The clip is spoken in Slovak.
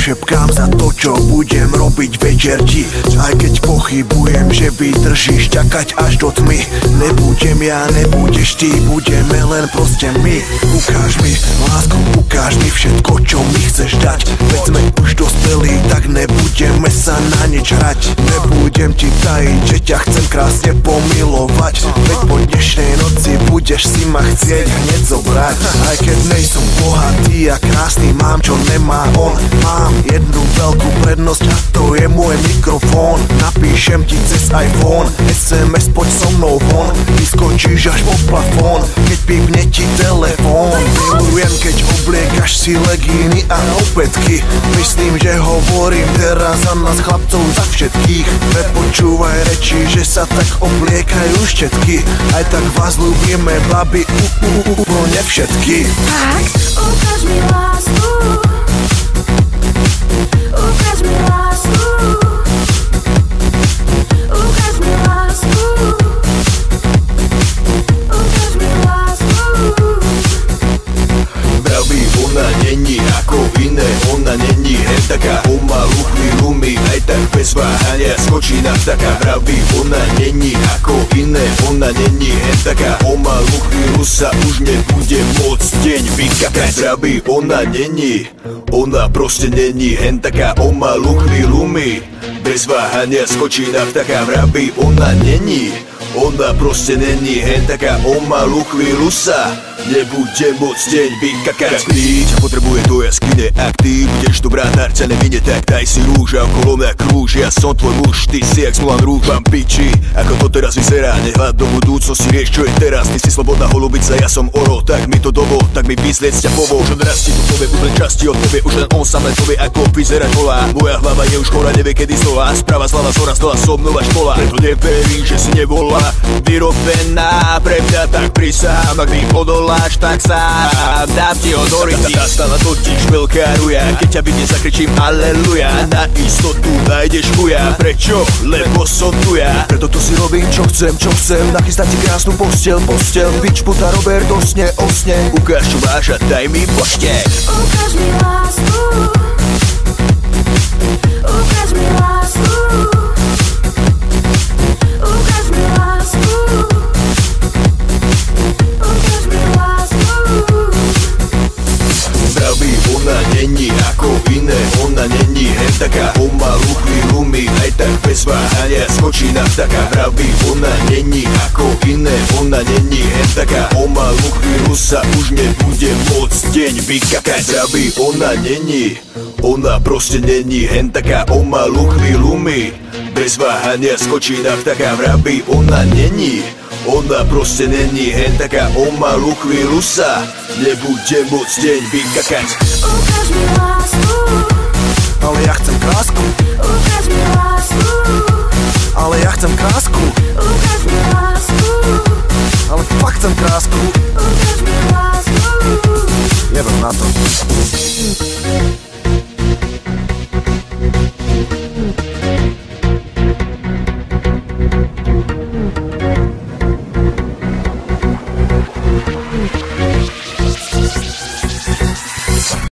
pošepkám za to, čo budem robiť večer ti. Aj keď pochybujem, že vydržíš čakať až do tmy. Nebudem ja, nebudeš ty, budeme len proste my. Ukáž mi, lásko, ukáž mi všetko, čo mi chceš dať. Veď sme už dospelí, tak nebudeme sa na nič hrať. Nebudem ti tajiť, že ťa chcem krásne pomilovať. Veď po dnešnej noci budeš si ma chcieť hneď zobrať. Aj keď nejsom bohatý a krásny, mám čo nemá on. Mám jednu veľkú prednosť a to je môj mikrofón. Napíšem ti cez iPhone, SMS poď so mnou von. Vyskočíš až po plafón, keď pípne ti telefón. Milujem, keď obliekaš si legíny a opätky. Myslím, že hovorím teraz za nás chlapcov, za všetkých. Nepočúvaj reči, že sa tak obliekajú všetky. Aj tak vás ľúbime, babi, úplne všetky. Tak, ukáž mi lásku. Ukáž mi lásku. Ukáž mi lásku. Ukáž mi lásku. Vraví, ona není ako iné, ona není hen taká. O malú chvíľu mi aj tak bez váhania skočí na vtaka. Vraví, ona není ako iné, ona není hen taká. O malú chvíľu sa už nebude môcť deň vykakať. Vraví, ona není, ona proste není hen taká. O malú chvíľu mi bez váhania skočí na vtaka. Vraví, ona není, ona proste není hen taká. O malú chvíľu sa nebude môcť deň vykakať. Spíť potrebuje do jaskyne, ak ty budeš dobrá, dar ťa nemine, tak daj si rúž a okolo mňa krúž. Ja som tvoj muž, ty si jak Mulan Rouge. Mám piči, ako to teraz vyzerá, nehľad do budúcnosti, rieš čo je teraz. Ty si slobodná holubica, ja som oro, tak mi to dovol, tak mi písliec ťa povol. Už on rastí tu povie úplne časti od tebe, už len on sám len povie, ako vyzerať volá. Moja hlava je už chora, nevie kedy znova, sprava zľava zhora, stola som nová škola. Preto neverím, že si nevolá, vyrobená pre mňa, tak prisahám, ak mi odoláš, tak sám dám ti ho do ryti. Nastala totiž veľká ruja, keď ťa vidne zakričím aleluja. Na istotu nájdeš chuja, prečo? Lebo som tu ja. Preto tu si robím čo chcem, nachystať ti krásnu postel, bič puta Robert osne. Ukáž čo máš a daj mi poštek. Ukáž mi lásku. Ukáž mi lásku. Ukáž mi lásku. Ukáž mi lásku. Vraví, ona není ako iné, ona není hen taká. O malú chvíľu mi aj tak bez váhania skočí na vtaka. Vraví, ona není ako iné, ona není hen taká. O malú chvíľu sa už nebude môcť deň vykakať. Vraví, ona není, ona proste není hen taká. O malú chvíľu mi bez váhania skočí na vtaka. Vraví, ona není, ona proste není hen taká. O malú chvíľu sa nebude môcť deň vykakať. Ukáž mi lásku. Ale ja chcem